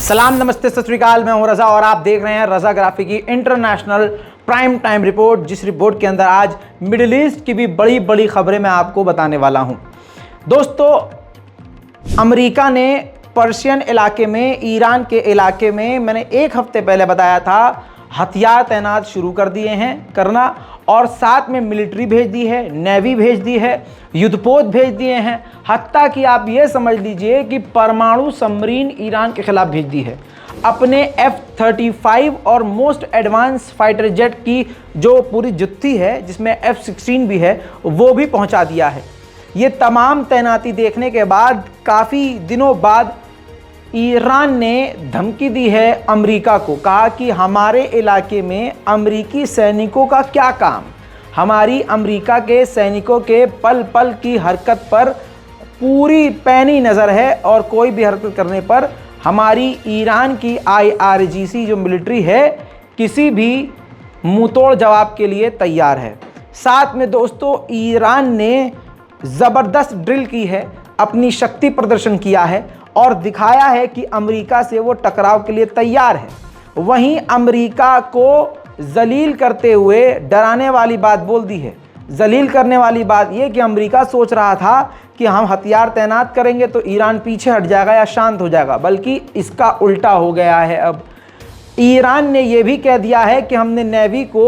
सलाम, नमस्ते, सत श्री अकाल। मैं हूं रजा और आप देख रहे हैं रजा ग्राफी की इंटरनेशनल प्राइम टाइम रिपोर्ट, जिस रिपोर्ट के अंदर आज मिडिल ईस्ट की भी बड़ी बड़ी खबरें मैं आपको बताने वाला हूं। दोस्तों, अमेरिका ने पर्शियन इलाके में, ईरान के इलाके में, मैंने एक हफ्ते पहले बताया था, हथियार तैनात शुरू कर दिए हैं करना, और साथ में मिलिट्री भेज दी है, नेवी भेज दी है, युद्धपोत भेज दिए हैं। हत्ता कि आप ये समझ लीजिए कि परमाणु सबमरीन ईरान के खिलाफ भेज दी है। अपने F-35 और मोस्ट एडवांस फाइटर जेट की जो पूरी जुत्ती है, जिसमें F-16 भी है, वो भी पहुंचा दिया है। ये तमाम तैनाती देखने के बाद काफ़ी दिनों बाद ईरान ने धमकी दी है अमेरिका को। कहा कि हमारे इलाके में अमेरिकी सैनिकों का क्या काम, हमारी अमेरिका के सैनिकों के पल पल की हरकत पर पूरी पैनी नज़र है और कोई भी हरकत करने पर हमारी ईरान की IRGC जो मिलिट्री है, किसी भी मुंहतोड़ जवाब के लिए तैयार है। साथ में दोस्तों, ईरान ने ज़बरदस्त ड्रिल की है, अपनी शक्ति प्रदर्शन किया है और दिखाया है कि अमेरिका से वो टकराव के लिए तैयार है। वहीं अमेरिका को जलील करते हुए डराने वाली बात बोल दी है। जलील करने वाली बात ये कि अमेरिका सोच रहा था कि हम हथियार तैनात करेंगे तो ईरान पीछे हट जाएगा या शांत हो जाएगा, बल्कि इसका उल्टा हो गया है। अब ईरान ने यह भी कह दिया है कि हमने नेवी को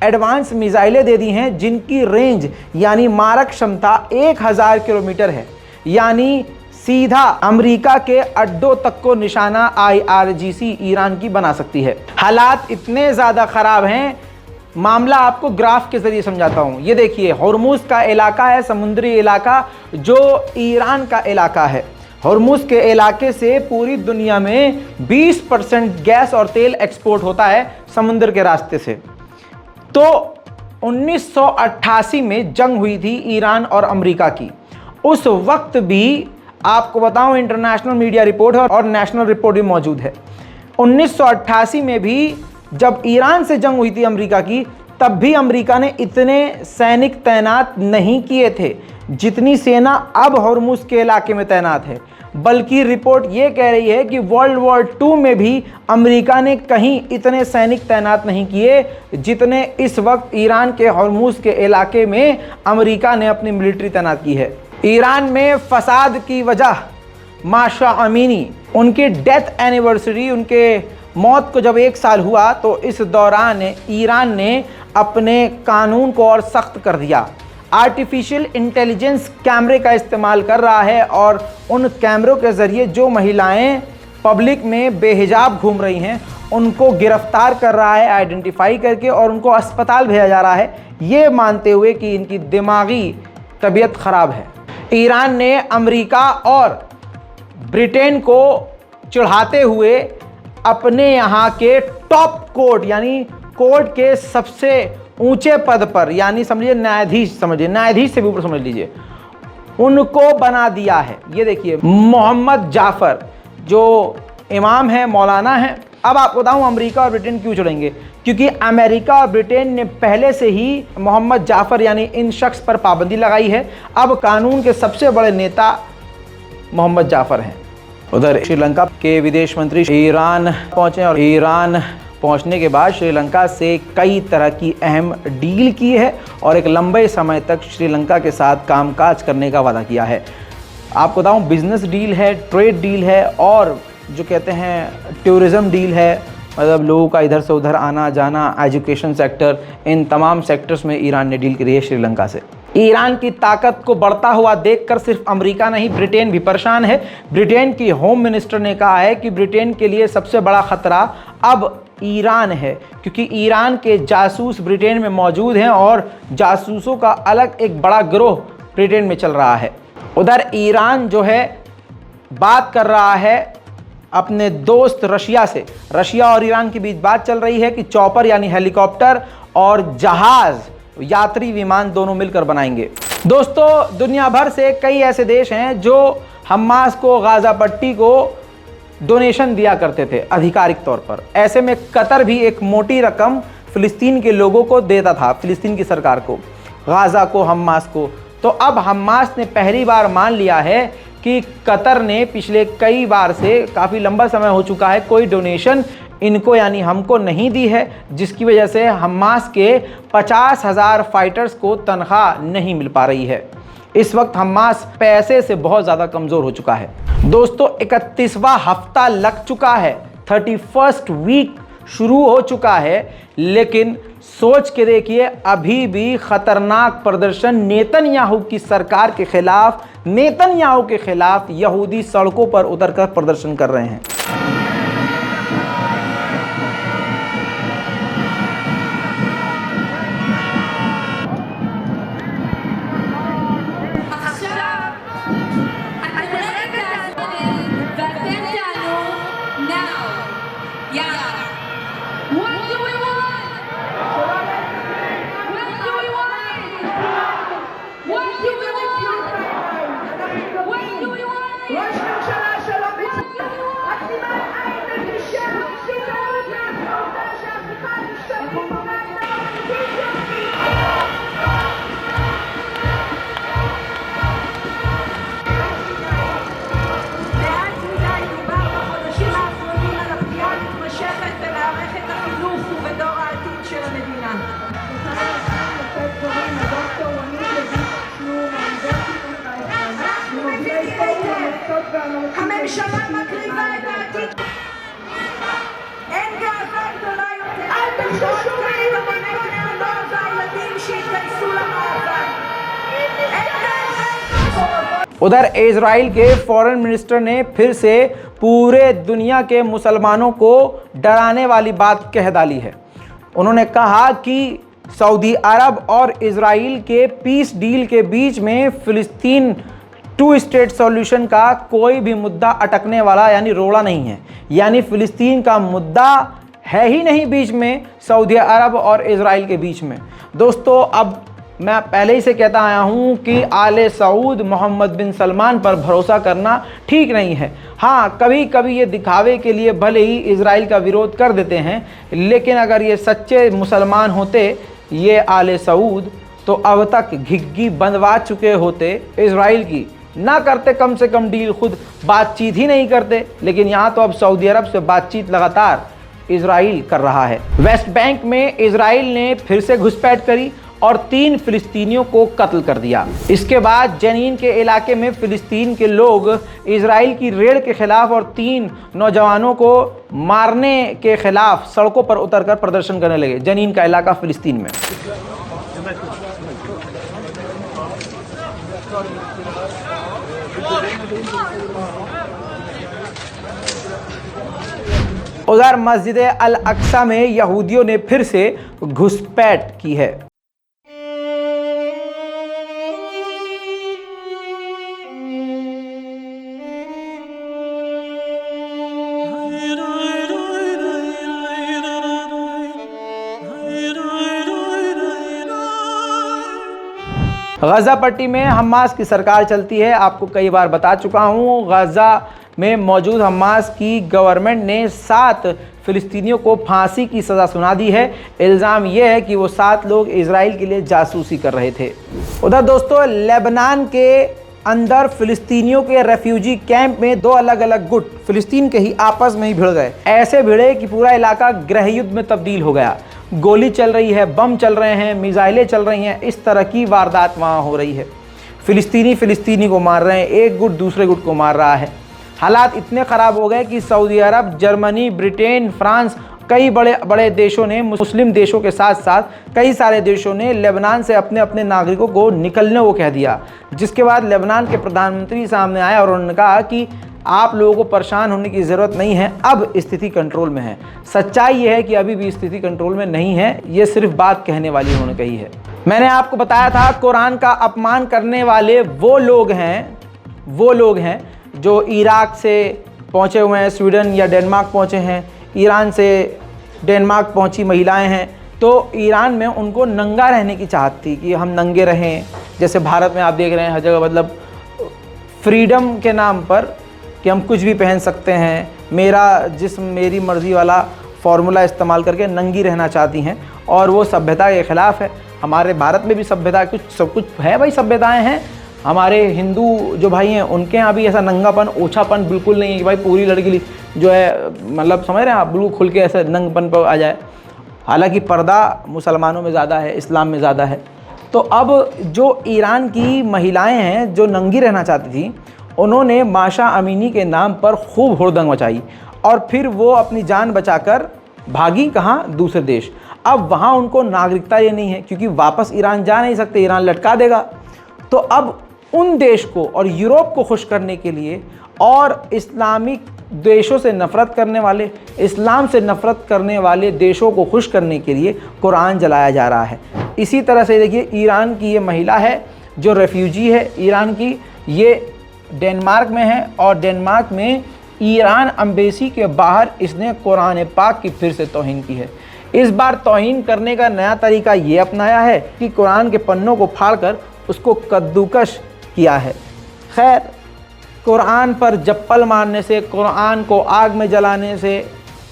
एडवांस मिसाइलें दे दी हैं, जिनकी रेंज यानी मारक क्षमता 1000 किलोमीटर है, यानी सीधा अमेरिका के अड्डों तक को निशाना IRGC ईरान की बना सकती है। हालात इतने ज़्यादा ख़राब हैं, मामला आपको ग्राफ के ज़रिए समझाता हूँ। ये देखिए, हॉर्मुज़ का इलाका है, समुद्री इलाका जो ईरान का इलाका है। हॉर्मुज़ के इलाके से पूरी दुनिया में 20% गैस और तेल एक्सपोर्ट होता है समुद्र के रास्ते से। तो 1988 में जंग हुई थी ईरान और अमेरिका की। उस वक्त भी आपको बताऊं, इंटरनेशनल मीडिया रिपोर्ट है और नेशनल रिपोर्ट भी मौजूद है। 1988 में भी जब ईरान से जंग हुई थी अमेरिका की, तब भी अमेरिका ने इतने सैनिक तैनात नहीं किए थे जितनी सेना अब हॉर्मुज़ के इलाके में तैनात है। बल्कि रिपोर्ट ये कह रही है कि वर्ल्ड वॉर 2 में भी अमेरिका ने कहीं इतने सैनिक तैनात नहीं किए जितने इस वक्त ईरान के हॉर्मुज़ के इलाके में अमेरिका ने अपनी मिलिट्री तैनात की है। ईरान में फसाद की वजह माशा अमीनी, उनकी डेथ एनिवर्सरी, उनके मौत को जब 1 साल हुआ, तो इस दौरान ईरान ने अपने कानून को और सख्त कर दिया। आर्टिफिशियल इंटेलिजेंस कैमरे का इस्तेमाल कर रहा है और उन कैमरों के ज़रिए जो महिलाएं पब्लिक में बेहिजाब घूम रही हैं, उनको गिरफ्तार कर रहा है आइडेंटिफाई करके, और उनको अस्पताल भेजा जा रहा है, ये मानते हुए कि इनकी दिमागी तबीयत ख़राब है। ईरान ने अमेरिका और ब्रिटेन को चिढ़ाते हुए अपने यहाँ के टॉप कोर्ट, यानी कोर्ट के सबसे ऊंचे पद पर, यानी समझिए न्यायाधीश, समझिए न्यायाधीश से भी ऊपर समझ लीजिए, उनको बना दिया है। ये देखिए, मोहम्मद जाफ़र जो इमाम है, मौलाना है। अब आपको बताऊँ अमेरिका और ब्रिटेन क्यों चिढ़ेंगे, क्योंकि अमेरिका और ब्रिटेन ने पहले से ही मोहम्मद जाफ़र यानी इन शख्स पर पाबंदी लगाई है। अब कानून के सबसे बड़े नेता मोहम्मद जाफ़र हैं। उधर श्रीलंका के विदेश मंत्री ईरान पहुंचे और ईरान पहुंचने के बाद श्रीलंका से कई तरह की अहम डील की है और एक लंबे समय तक श्रीलंका के साथ कामकाज करने का वादा किया है। आपको बताऊं, बिजनेस डील है, ट्रेड डील है और जो कहते हैं टूरिज़्म डील है, मतलब लोगों का इधर से उधर आना जाना, एजुकेशन सेक्टर, इन तमाम सेक्टर्स में ईरान ने डील करी है श्रीलंका से। ईरान की ताकत को बढ़ता हुआ देखकर सिर्फ अमेरिका नहीं, ब्रिटेन भी परेशान है। ब्रिटेन की होम मिनिस्टर ने कहा है कि ब्रिटेन के लिए सबसे बड़ा खतरा अब ईरान है, क्योंकि ईरान के जासूस ब्रिटेन में मौजूद हैं और जासूसों का अलग एक बड़ा गिरोह ब्रिटेन में चल रहा है। उधर ईरान जो है बात कर रहा है अपने दोस्त रशिया से। रशिया और ईरान के बीच बात चल रही है कि चॉपर यानी हेलीकॉप्टर और जहाज़, यात्री विमान दोनों मिलकर बनाएंगे। दोस्तों, दुनिया भर से कई ऐसे देश हैं जो हमास को, गाज़ा पट्टी को डोनेशन दिया करते थे आधिकारिक तौर पर। ऐसे में कतर भी एक मोटी रकम फ़िलिस्तीन के लोगों को देता था, फ़िलिस्तीन की सरकार को, गाज़ा को, हमास को। तो अब हमास ने पहली बार मान लिया है कि कतर ने पिछले कई बार से, काफ़ी लंबा समय हो चुका है, कोई डोनेशन इनको यानी हमको नहीं दी है, जिसकी वजह से हमास के 50,000 फाइटर्स को तनख्वाह नहीं मिल पा रही है। इस वक्त हमास पैसे से बहुत ज़्यादा कमज़ोर हो चुका है। दोस्तों 31वां हफ्ता लग चुका है, 31st वीक शुरू हो चुका है, लेकिन सोच के देखिए अभी भी खतरनाक प्रदर्शन नेतन्याहू की सरकार के खिलाफ, नेतन्याहू के खिलाफ यहूदी सड़कों पर उतरकर प्रदर्शन कर रहे हैं। הממשלה מקריבה את העתיד. אין גאווה גדולה יותר. אל תחששו את המוני בני הנוער והילדים שיתגייסו למאבק. אין גאווה. उधर इजराइल के फॉरेन मिनिस्टर ने फिर से पूरे दुनिया के मुसलमानों को डराने वाली बात कह डाली है। उन्होंने कहा कि सऊदी अरब और इजराइल के पीस डील के बीच में फिलिस्तीन 2 स्टेट सॉल्यूशन का कोई भी मुद्दा अटकने वाला यानी रोड़ा नहीं है, यानी फिलिस्तीन का मुद्दा है ही नहीं बीच में सऊदी अरब और इजराइल के बीच में। दोस्तों अब मैं पहले ही से कहता आया हूँ कि आले सऊद मोहम्मद बिन सलमान पर भरोसा करना ठीक नहीं है। हाँ, कभी कभी ये दिखावे के लिए भले ही इजराइल का विरोध कर देते हैं, लेकिन अगर ये सच्चे मुसलमान होते ये आले सऊद, तो अब तक घिग्गी बंधवा चुके होते इजराइल की, ना करते कम से कम डील, खुद बातचीत ही नहीं करते। लेकिन यहाँ तो अब सऊदी अरब से बातचीत लगातार इजराइल कर रहा है। वेस्ट बैंक में इजराइल ने फिर से घुसपैठ करी और 3 फिलिस्तीनियों को कत्ल कर दिया। इसके बाद जनीन के इलाके में फिलिस्तीन के लोग इजराइल की रेड के खिलाफ और 3 नौजवानों को मारने के खिलाफ सड़कों पर उतरकर प्रदर्शन करने लगे। जनीन का इलाका फिलिस्तीन में। उधर मस्जिद अल अक्सा में यहूदियों ने फिर से घुसपैठ की है। गजा पट्टी में हमास की सरकार चलती है। आपको कई बार बता चुका हूँ, गजा में मौजूद हमास की गवर्नमेंट ने 7 फिलिस्तीनियों को फांसी की सज़ा सुना दी है। इल्ज़ाम यह है कि वो 7 लोग इजराइल के लिए जासूसी कर रहे थे। उधर दोस्तों लेबनान के अंदर फिलिस्तीनियों के रेफ्यूजी कैंप में 2 अलग अलग गुट फिलिस्तीन के ही आपस में ही भिड़ गए। ऐसे भिड़े कि पूरा इलाका गृह युद्ध में तब्दील हो गया। गोली चल रही है, बम चल रहे हैं, मिसाइलें चल रही हैं, इस तरह की वारदात वहाँ हो रही है। फिलिस्तीनी को मार रहे हैं, एक गुट दूसरे गुट को मार रहा है। हालात इतने ख़राब हो गए कि सऊदी अरब, जर्मनी, ब्रिटेन, फ्रांस, कई बड़े बड़े देशों ने, मुस्लिम देशों के साथ साथ कई सारे देशों ने लेबनान से अपने अपने नागरिकों को निकलने को कह दिया। जिसके बाद लेबनान के प्रधानमंत्री सामने आए और उन्होंने कहा कि आप लोगों को परेशान होने की ज़रूरत नहीं है, अब स्थिति कंट्रोल में है। सच्चाई ये है कि अभी भी स्थिति कंट्रोल में नहीं है, ये सिर्फ बात कहने वाली उन्होंने कही है। मैंने आपको बताया था कुरान का अपमान करने वाले वो लोग हैं जो इराक से पहुँचे हुए हैं, स्वीडन या डेनमार्क पहुँचे हैं, ईरान से डेनमार्क पहुँची महिलाएं हैं। तो ईरान में उनको नंगा रहने की चाहत थी कि हम नंगे रहें। जैसे भारत में आप देख रहे हैं हर जगह, मतलब फ्रीडम के नाम पर कि हम कुछ भी पहन सकते हैं, मेरा जिस्म मेरी मर्ज़ी वाला फॉर्मूला इस्तेमाल करके नंगी रहना चाहती हैं, और वो सभ्यता के ख़िलाफ़ है। हमारे भारत में भी सभ्यता सब कुछ है भाई, सभ्यताएं हैं, हमारे हिंदू जो भाई हैं उनके यहाँ भी ऐसा नंगापन, ओछापन बिल्कुल नहीं है कि भाई पूरी लड़की जो है, मतलब समझ रहे हैं आप, बिल्कुल खुल के ऐसे नंगपन पर आ जाए। हालांकि पर्दा मुसलमानों में ज़्यादा है, इस्लाम में ज़्यादा है। तो अब जो ईरान की महिलाएं हैं जो नंगी रहना चाहती थी, उन्होंने माशा अमीनी के नाम पर खूब हुड़दंग मचाई और फिर वो अपनी जान बचाकर भागी कहाँ, दूसरे देश। अब वहाँ उनको नागरिकता ये नहीं है क्योंकि वापस ईरान जा नहीं सकते, ईरान लटका देगा। तो अब उन देश को और यूरोप को खुश करने के लिए और इस्लामिक देशों से नफ़रत करने वाले, इस्लाम से नफ़रत करने वाले देशों को खुश करने के लिए कुरान जलाया जा रहा है। इसी तरह से देखिए, ईरान की ये महिला है जो रेफ्यूजी है ईरान की, ये डेनमार्क में है और डेनमार्क में ईरान एम्बेसी के बाहर इसने कुरान पाक की फिर से तौहीन की है। इस बार तौहीन करने का नया तरीका ये अपनाया है कि कुरान के पन्नों को फाड़कर उसको कद्दूकश किया है। खैर, कुरान पर चप्पल मारने से, कुरान को आग में जलाने से,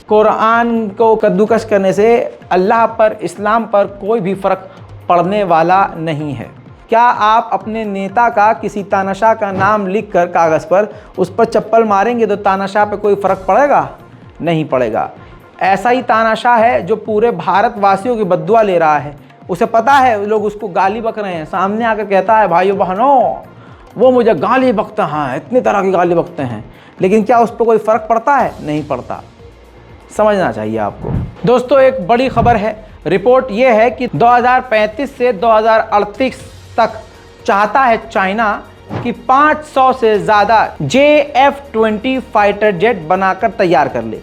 कुरान को कद्दूकश करने से अल्लाह पर, इस्लाम पर कोई भी फ़र्क पड़ने वाला नहीं है। क्या आप अपने नेता का किसी तानाशाह का नाम लिखकर कागज़ पर उस पर चप्पल मारेंगे तो तानाशाह पे कोई फ़र्क पड़ेगा? नहीं पड़ेगा। ऐसा ही तानाशाह है जो पूरे भारतवासियों की बद्दुआ ले रहा है। उसे पता है लोग उसको गाली बक रहे हैं, सामने आकर कहता है भाइयों बहनों वो मुझे गाली बकते हैं, इतनी तरह की गाली बकते हैं, लेकिन क्या उस पर कोई फ़र्क पड़ता है? नहीं पड़ता। समझना चाहिए आपको। दोस्तों, एक बड़ी खबर है। रिपोर्ट ये है कि 2035 से 2038 तक चाहता है चाइना कि 500 से ज़्यादा JF-20 फाइटर जेट बनाकर तैयार कर ले।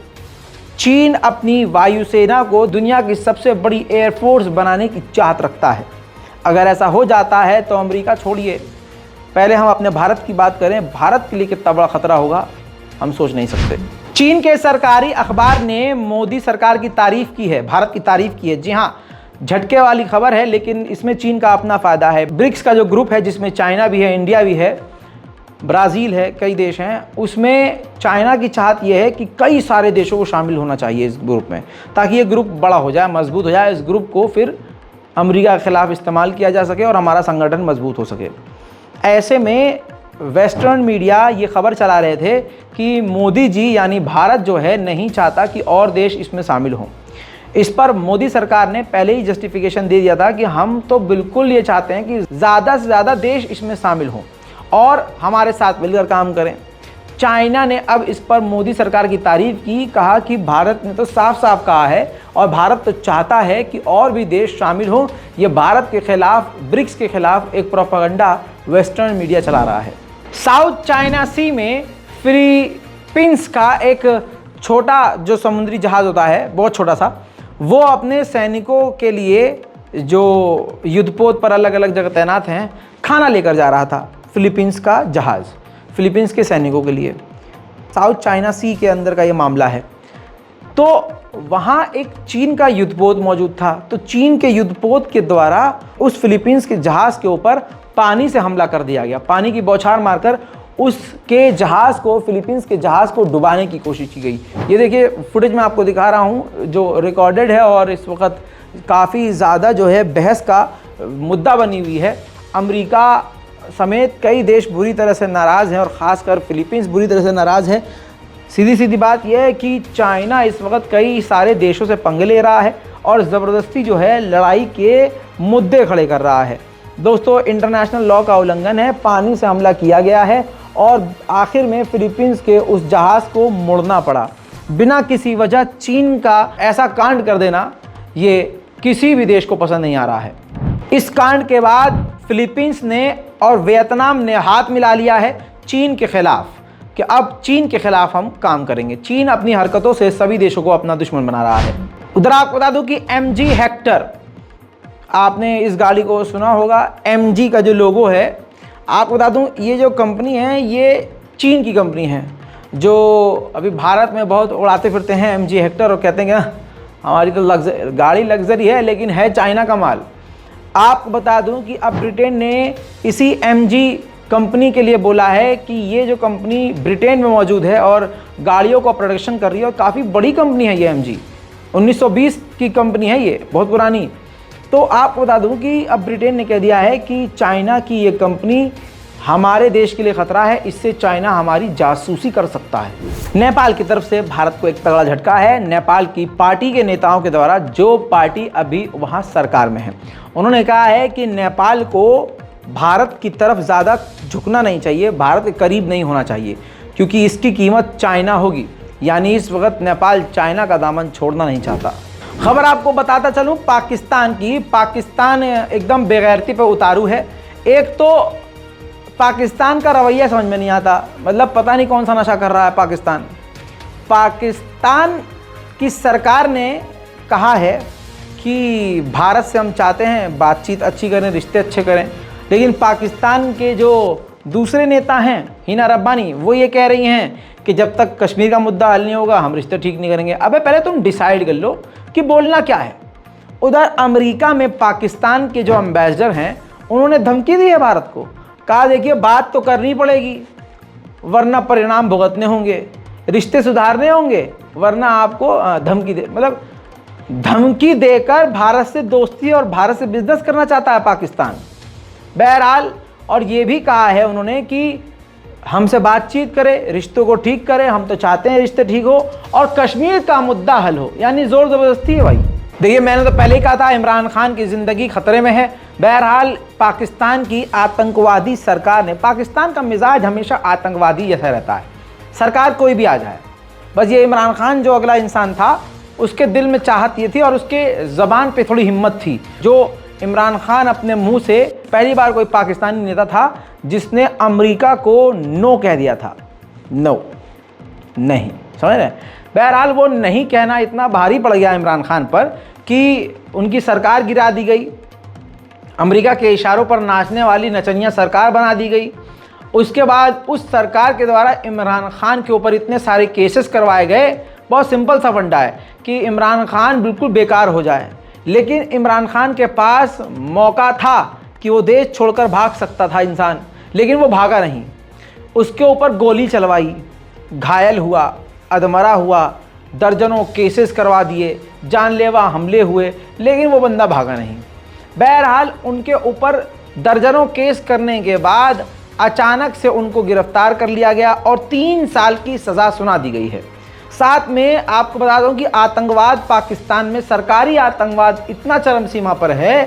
चीन अपनी वायुसेना को दुनिया की सबसे बड़ी एयरफोर्स बनाने की चाहत रखता है। अगर ऐसा हो जाता है तो अमेरिका छोड़िए, पहले हम अपने भारत की बात करें, भारत के लिए कितना बड़ा खतरा होगा हम सोच नहीं सकते। चीन के सरकारी अखबार ने मोदी सरकार की तारीफ की है, भारत की तारीफ की है। जी हाँ, झटके वाली खबर है, लेकिन इसमें चीन का अपना फ़ायदा है। ब्रिक्स का जो ग्रुप है जिसमें चाइना भी है, इंडिया भी है, ब्राज़ील है, कई देश हैं, उसमें चाइना की चाहत यह है कि कई सारे देशों को शामिल होना चाहिए इस ग्रुप में, ताकि ये ग्रुप बड़ा हो जाए, मजबूत हो जाए। इस ग्रुप को फिर अमेरिका के ख़िलाफ़ इस्तेमाल किया जा सके और हमारा संगठन मजबूत हो सके। ऐसे में वेस्टर्न मीडिया ये खबर चला रहे थे कि मोदी जी यानी भारत जो है नहीं चाहता कि और देश इसमें शामिल हों। इस पर मोदी सरकार ने पहले ही जस्टिफिकेशन दे दिया था कि हम तो बिल्कुल ये चाहते हैं कि ज़्यादा से ज़्यादा देश इसमें शामिल हों और हमारे साथ मिलकर काम करें। चाइना ने अब इस पर मोदी सरकार की तारीफ़ की, कहा कि भारत ने तो साफ साफ कहा है और भारत तो चाहता है कि और भी देश शामिल हों। ये भारत के खिलाफ, ब्रिक्स के खिलाफ एक प्रोपेगेंडा वेस्टर्न मीडिया चला रहा है। साउथ चाइना सी में फिलीपींस का एक छोटा जो समुद्री जहाज़ होता है, बहुत छोटा सा, वो अपने सैनिकों के लिए जो युद्धपोत पर अलग अलग जगह तैनात हैं, खाना लेकर जा रहा था। फिलीपींस का जहाज़ फिलीपींस के सैनिकों के लिए। साउथ चाइना सी के अंदर का ये मामला है। तो वहाँ एक चीन का युद्धपोत मौजूद था, तो चीन के युद्धपोत के द्वारा उस फिलीपींस के जहाज़ के ऊपर पानी से हमला कर दिया गया। पानी की बौछार मारकर उसके जहाज़ को, फिलीपींस के जहाज़ को डुबाने की कोशिश की गई। ये देखिए फुटेज मैं आपको दिखा रहा हूँ जो रिकॉर्डेड है और इस वक्त काफ़ी ज़्यादा जो है बहस का मुद्दा बनी हुई है। अमेरिका समेत कई देश बुरी तरह से नाराज़ हैं और ख़ासकर फिलीपींस बुरी तरह से नाराज़ है। सीधी सीधी बात यह है कि चाइना इस वक्त कई सारे देशों से पंगे ले रहा है और ज़बरदस्ती जो है लड़ाई के मुद्दे खड़े कर रहा है। दोस्तों, इंटरनेशनल लॉ का उल्लंघन है, पानी से हमला किया गया है और आखिर में फिलीपींस के उस जहाज़ को मुड़ना पड़ा। बिना किसी वजह चीन का ऐसा कांड कर देना ये किसी भी देश को पसंद नहीं आ रहा है। इस कांड के बाद फिलीपींस ने और वियतनाम ने हाथ मिला लिया है चीन के खिलाफ कि अब चीन के खिलाफ हम काम करेंगे। चीन अपनी हरकतों से सभी देशों को अपना दुश्मन बना रहा है। उधर आपको बता दूं कि MG हेक्टर, आपने इस गाड़ी को सुना होगा। MG का जो लोगो है, आपको बता दूं ये जो कंपनी है ये चीन की कंपनी है जो अभी भारत में बहुत उड़ाते फिरते हैं MG हेक्टर और कहते हैं कि हमारी तो गाड़ी लग्जरी है लेकिन है चाइना का माल। आपको बता दूं कि अब ब्रिटेन ने इसी MG कंपनी के लिए बोला है कि ये जो कंपनी ब्रिटेन में मौजूद है और गाड़ियों का प्रोडक्शन कर रही है और काफ़ी बड़ी कंपनी है ये MG, 1920 की कंपनी है ये, बहुत पुरानी। तो आपको बता दूं कि अब ब्रिटेन ने कह दिया है कि चाइना की ये कंपनी हमारे देश के लिए खतरा है, इससे चाइना हमारी जासूसी कर सकता है। नेपाल की तरफ से भारत को एक तगड़ा झटका है। नेपाल की पार्टी के नेताओं के द्वारा, जो पार्टी अभी वहां सरकार में है, उन्होंने कहा है कि नेपाल को भारत की तरफ ज़्यादा झुकना नहीं चाहिए, भारत के करीब नहीं होना चाहिए, क्योंकि इसकी कीमत चाइना होगी। यानी इस वक्त नेपाल चाइना का दामन छोड़ना नहीं चाहता। खबर आपको बताता चलूं पाकिस्तान की। पाकिस्तान एकदम बेगैरती पे उतारू है। एक तो पाकिस्तान का रवैया समझ में नहीं आता, मतलब पता नहीं कौन सा नशा कर रहा है पाकिस्तान। पाकिस्तान की सरकार ने कहा है कि भारत से हम चाहते हैं बातचीत अच्छी करें, रिश्ते अच्छे करें, लेकिन पाकिस्तान के जो दूसरे नेता हैं, हिना रब्बानी, वो ये कह रही हैं कि जब तक कश्मीर का मुद्दा हल नहीं होगा हम रिश्ते ठीक नहीं करेंगे। अबे पहले तुम डिसाइड कर लो कि बोलना क्या है। उधर अमेरिका में पाकिस्तान के जो एम्बेसडर हैं, उन्होंने धमकी दी है भारत को, कहा देखिए बात तो करनी पड़ेगी वरना परिणाम भुगतने होंगे, रिश्ते सुधारने होंगे, वरना आपको धमकी दे, मतलब धमकी देकर भारत से दोस्ती और भारत से बिजनेस करना चाहता है पाकिस्तान। बहरहाल, और ये भी कहा है उन्होंने कि हमसे बातचीत करें, रिश्तों को ठीक करें, हम तो चाहते हैं रिश्ते ठीक हो और कश्मीर का मुद्दा हल हो। यानी जोर ज़बरदस्ती है भाई। देखिए, मैंने तो पहले ही कहा था इमरान खान की ज़िंदगी खतरे में है। बहरहाल, पाकिस्तान की आतंकवादी सरकार ने, पाकिस्तान का मिजाज हमेशा आतंकवादी जैसा रहता है, सरकार कोई भी आ जाए। बस ये इमरान खान जो अगला इंसान था, उसके दिल में चाहत ये थी और उसके ज़बान पे थोड़ी हिम्मत थी। जो इमरान खान अपने मुंह से पहली बार कोई पाकिस्तानी नेता था जिसने अमेरिका को नो कह दिया था। नो, नहीं, समझ रहे हैं। बहरहाल, वो नहीं कहना इतना भारी पड़ गया इमरान खान पर कि उनकी सरकार गिरा दी गई, अमेरिका के इशारों पर नाचने वाली नचनिया सरकार बना दी गई। उसके बाद उस सरकार के द्वारा इमरान खान के ऊपर इतने सारे केसेस करवाए गए। बहुत सिंपल सा फंडा है कि इमरान खान बिल्कुल बेकार हो जाए, लेकिन इमरान खान के पास मौका था कि वो देश छोड़कर भाग सकता था इंसान, लेकिन वो भागा नहीं। उसके ऊपर गोली चलवाई, घायल हुआ, अधमरा हुआ, दर्जनों केसेस करवा दिए, जानलेवा हमले हुए, लेकिन वो बंदा भागा नहीं। बहरहाल, उनके ऊपर दर्जनों केस करने के बाद अचानक से उनको गिरफ्तार कर लिया गया और 3 साल की सज़ा सुना दी गई है। साथ में आपको बता दूं कि आतंकवाद पाकिस्तान में, सरकारी आतंकवाद इतना चरम सीमा पर है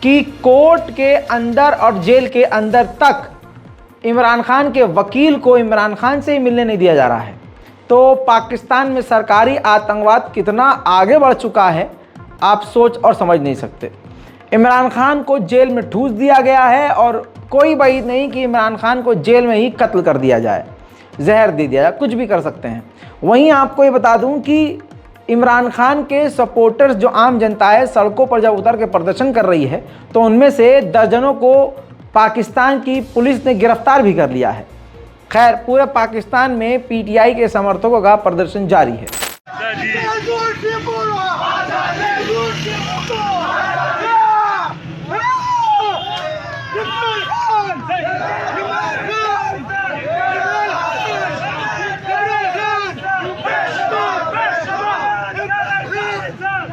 कि कोर्ट के अंदर और जेल के अंदर तक इमरान खान के वकील को इमरान खान से ही मिलने नहीं दिया जा रहा है। तो पाकिस्तान में सरकारी आतंकवाद कितना आगे बढ़ चुका है आप सोच और समझ नहीं सकते। इमरान खान को जेल में ठूस दिया गया है और कोई वही नहीं कि इमरान खान को जेल में ही कत्ल कर दिया जाए, जहर दे दिया जाए, कुछ भी कर सकते हैं। वहीं आपको ये बता दूं कि इमरान खान के सपोर्टर्स, जो आम जनता है, सड़कों पर जब उतर के प्रदर्शन कर रही है तो उनमें से दर्जनों को पाकिस्तान की पुलिस ने गिरफ्तार भी कर लिया है। खैर, पूरे पाकिस्तान में पीटीआई के समर्थकों का प्रदर्शन जारी है।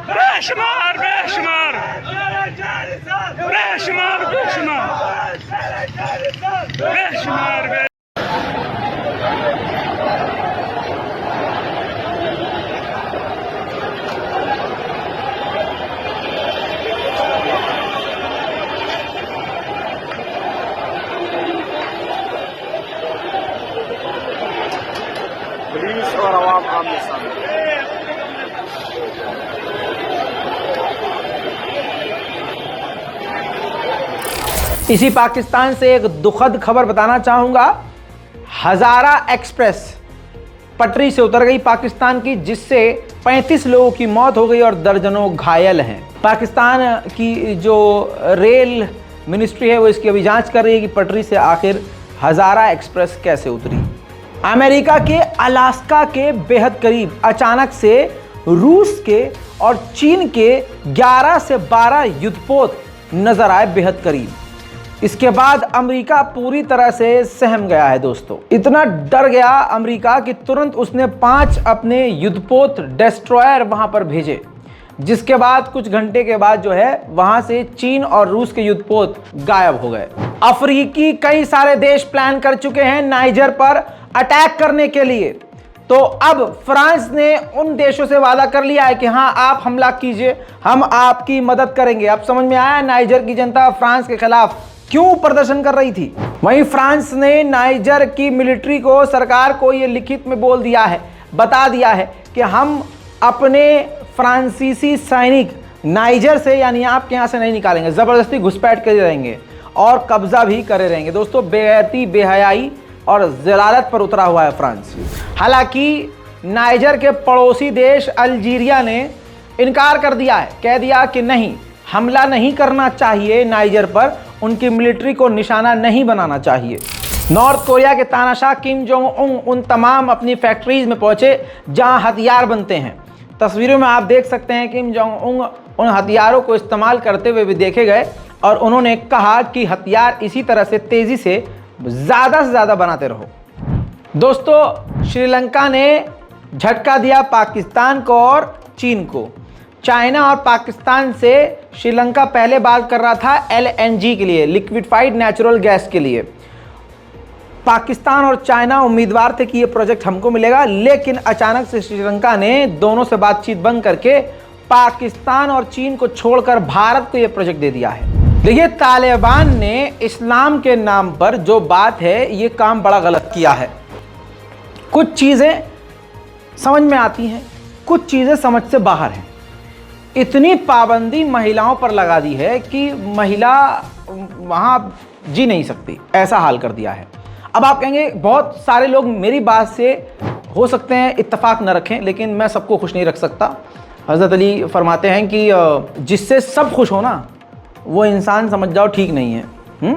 बेशुमार बेशुमार बेशुमार बेशुमार बेशुमार। पुलिस और आवाम आमने सामने। इसी पाकिस्तान से एक दुखद खबर बताना चाहूँगा। हज़ारा एक्सप्रेस पटरी से उतर गई पाकिस्तान की, जिससे 35 लोगों की मौत हो गई और दर्जनों घायल हैं। पाकिस्तान की जो रेल मिनिस्ट्री है वो इसकी अभी जांच कर रही है कि पटरी से आखिर हज़ारा एक्सप्रेस कैसे उतरी। अमेरिका के अलास्का के बेहद करीब अचानक से रूस के और चीन के 11 से 12 युद्धपोत नजर आए बेहद करीब। इसके बाद अमेरिका पूरी तरह से सहम गया है दोस्तों। इतना डर गया अमेरिका कि तुरंत उसने 5 अपने युद्धपोत डेस्ट्रॉयर वहां पर भेजे, जिसके बाद कुछ घंटे के बाद जो है वहां से चीन और रूस के युद्धपोत गायब हो गए। अफ्रीकी कई सारे देश प्लान कर चुके हैं नाइजर पर अटैक करने के लिए। तो अब फ्रांस ने उन देशों से वादा कर लिया है कि हां आप हमला कीजिए, हम आपकी मदद करेंगे। अब समझ में आया नाइजर की जनता फ्रांस के खिलाफ क्यों प्रदर्शन कर रही थी। वहीं फ्रांस ने नाइजर की मिलिट्री को, सरकार को यह लिखित में बोल दिया है, बता दिया है कि हम अपने फ्रांसीसी सैनिक नाइजर से यानी आपके यहां से नहीं निकालेंगे, जबरदस्ती घुसपैठ कर रहेंगे और कब्जा भी करे रहेंगे। दोस्तों बेहती, बेहयाई और जलालत पर उतरा हुआ है फ्रांस। हालांकि नाइजर के पड़ोसी देश अल्जीरिया ने इनकार कर दिया है, कह दिया कि नहीं, हमला नहीं करना चाहिए नाइजर पर, उनकी मिलिट्री को निशाना नहीं बनाना चाहिए। नॉर्थ कोरिया के तानाशाह किम जोंग उन उन तमाम अपनी फैक्ट्रीज में पहुंचे जहां हथियार बनते हैं। तस्वीरों में आप देख सकते हैं किम जोंग उन उन हथियारों को इस्तेमाल करते हुए भी देखे गए और उन्होंने कहा कि हथियार इसी तरह से तेजी से ज़्यादा बनाते रहो। दोस्तों श्रीलंका ने झटका दिया पाकिस्तान को और चीन को। चाइना और पाकिस्तान से श्रीलंका पहले बात कर रहा था LNG के लिए, लिक्विफाइड नेचुरल गैस के लिए। पाकिस्तान और चाइना उम्मीदवार थे कि ये प्रोजेक्ट हमको मिलेगा, लेकिन अचानक से श्रीलंका ने दोनों से बातचीत बंद करके पाकिस्तान और चीन को छोड़कर भारत को ये प्रोजेक्ट दे दिया है। देखिए तालिबान ने इस्लाम के नाम पर जो बात है, ये काम बड़ा गलत किया है। कुछ चीज़ें समझ में आती हैं, कुछ चीज़ें समझ से बाहर हैं। इतनी पाबंदी महिलाओं पर लगा दी है कि महिला वहाँ जी नहीं सकती, ऐसा हाल कर दिया है। अब आप कहेंगे बहुत सारे लोग मेरी बात से हो सकते हैं इत्तेफाक न रखें, लेकिन मैं सबको खुश नहीं रख सकता। हज़रत अली फरमाते हैं कि जिससे सब खुश हो ना, वो इंसान समझ जाओ ठीक नहीं है।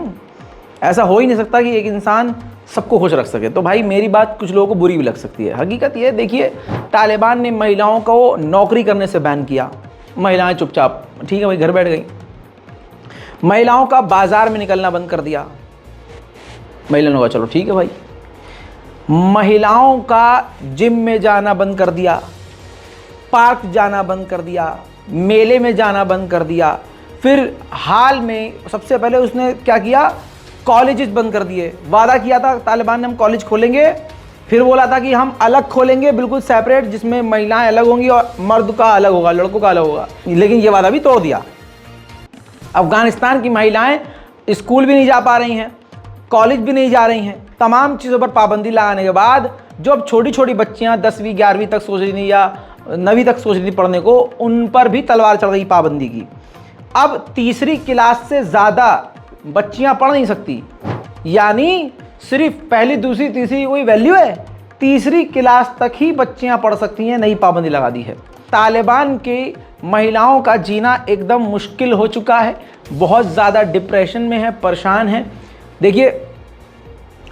ऐसा हो ही नहीं सकता कि एक इंसान सबको खुश रख सके। तो भाई मेरी बात कुछ लोगों को बुरी भी लग सकती है। हकीकत ये देखिए, तालिबान ने महिलाओं को नौकरी करने से बैन किया, महिलाएं चुपचाप ठीक है भाई घर बैठ गई। महिलाओं का बाजार में निकलना बंद कर दिया, महिलाओं ने कहा चलो ठीक है भाई। महिलाओं का जिम में जाना बंद कर दिया, पार्क जाना बंद कर दिया, मेले में जाना बंद कर दिया। फिर हाल में सबसे पहले उसने क्या किया, कॉलेजेस बंद कर दिए। वादा किया था तालिबान ने हम कॉलेज खोलेंगे, फिर बोला था कि हम अलग खोलेंगे बिल्कुल सेपरेट, जिसमें महिलाएं अलग होंगी और मर्द का अलग होगा, लड़कों का अलग होगा, लेकिन ये वादा भी तोड़ दिया। अफगानिस्तान की महिलाएं स्कूल भी नहीं जा पा रही हैं, कॉलेज भी नहीं जा रही हैं। तमाम चीज़ों पर पाबंदी लगाने के बाद जो अब छोटी छोटी बच्चियां 10वीं 11वीं तक सोच रही थी या 9वीं तक सोच रही थी पढ़ने को, उन पर भी तलवार चढ़ गई पाबंदी की। अब तीसरी क्लास से ज़्यादा बच्चियां पढ़ नहीं सकती, यानी सिर्फ पहली दूसरी तीसरी कोई वैल्यू है, तीसरी क्लास तक ही बच्चियां पढ़ सकती हैं, नई पाबंदी लगा दी है। तालिबान की महिलाओं का जीना एकदम मुश्किल हो चुका है, बहुत ज़्यादा डिप्रेशन में है, परेशान है। देखिए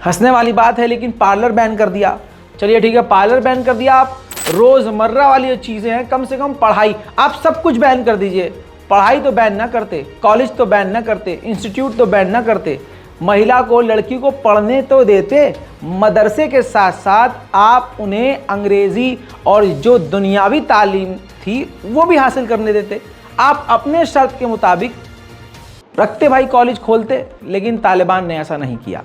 हंसने वाली बात है, लेकिन पार्लर बैन कर दिया। चलिए ठीक है, पार्लर बैन कर दिया, आप रोज़मर्रा वाली जो चीज़ें हैं, कम से कम पढ़ाई, आप सब कुछ बैन कर दीजिए। पढ़ाई तो बैन ना करते, कॉलेज तो बैन ना करते, इंस्टीट्यूट तो बैन ना करते, महिला को, लड़की को पढ़ने तो देते। मदरसे के साथ साथ आप उन्हें अंग्रेज़ी और जो दुनियावी तालीम थी वो भी हासिल करने देते। आप अपने शर्त के मुताबिक रखते भाई, कॉलेज खोलते, लेकिन तालिबान ने ऐसा नहीं किया।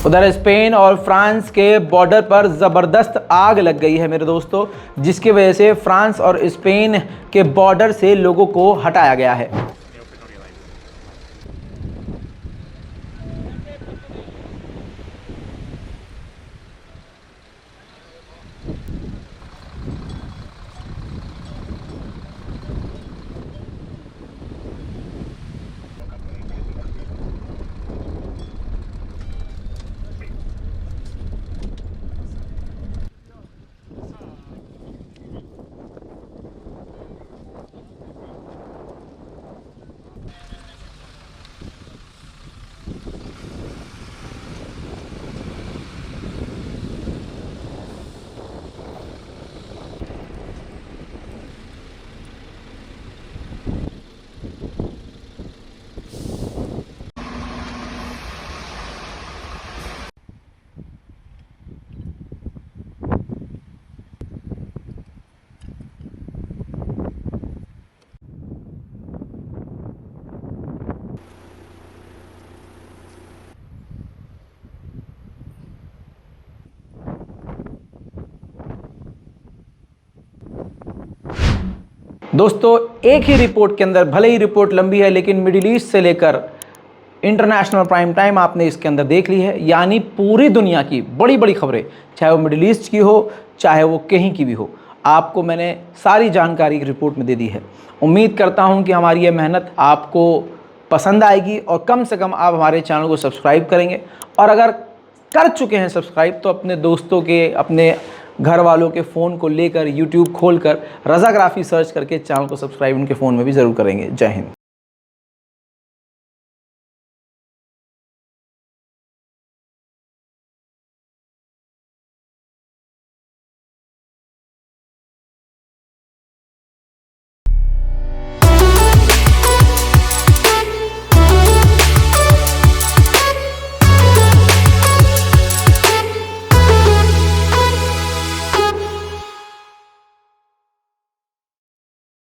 उधर स्पेन और फ्रांस के बॉर्डर पर ज़बरदस्त आग लग गई है मेरे दोस्तों, जिसकी वजह से फ्रांस और स्पेन के बॉर्डर से लोगों को हटाया गया है। दोस्तों एक ही रिपोर्ट के अंदर, भले ही रिपोर्ट लंबी है, लेकिन मिडिल ईस्ट से लेकर इंटरनेशनल प्राइम टाइम आपने इसके अंदर देख ली है। यानी पूरी दुनिया की बड़ी बड़ी खबरें, चाहे वो मिडिल ईस्ट की हो, चाहे वो कहीं की भी हो, आपको मैंने सारी जानकारी रिपोर्ट में दे दी है। उम्मीद करता हूं कि हमारी ये मेहनत आपको पसंद आएगी और कम से कम आप हमारे चैनल को सब्सक्राइब करेंगे। और अगर कर चुके हैं सब्सक्राइब तो अपने दोस्तों के, अपने घर वालों के फ़ोन को लेकर यूट्यूब खोलकर रज़ाग्राफ़ी सर्च करके चैनल को सब्सक्राइब उनके फ़ोन में भी ज़रूर करेंगे। जय हिंद।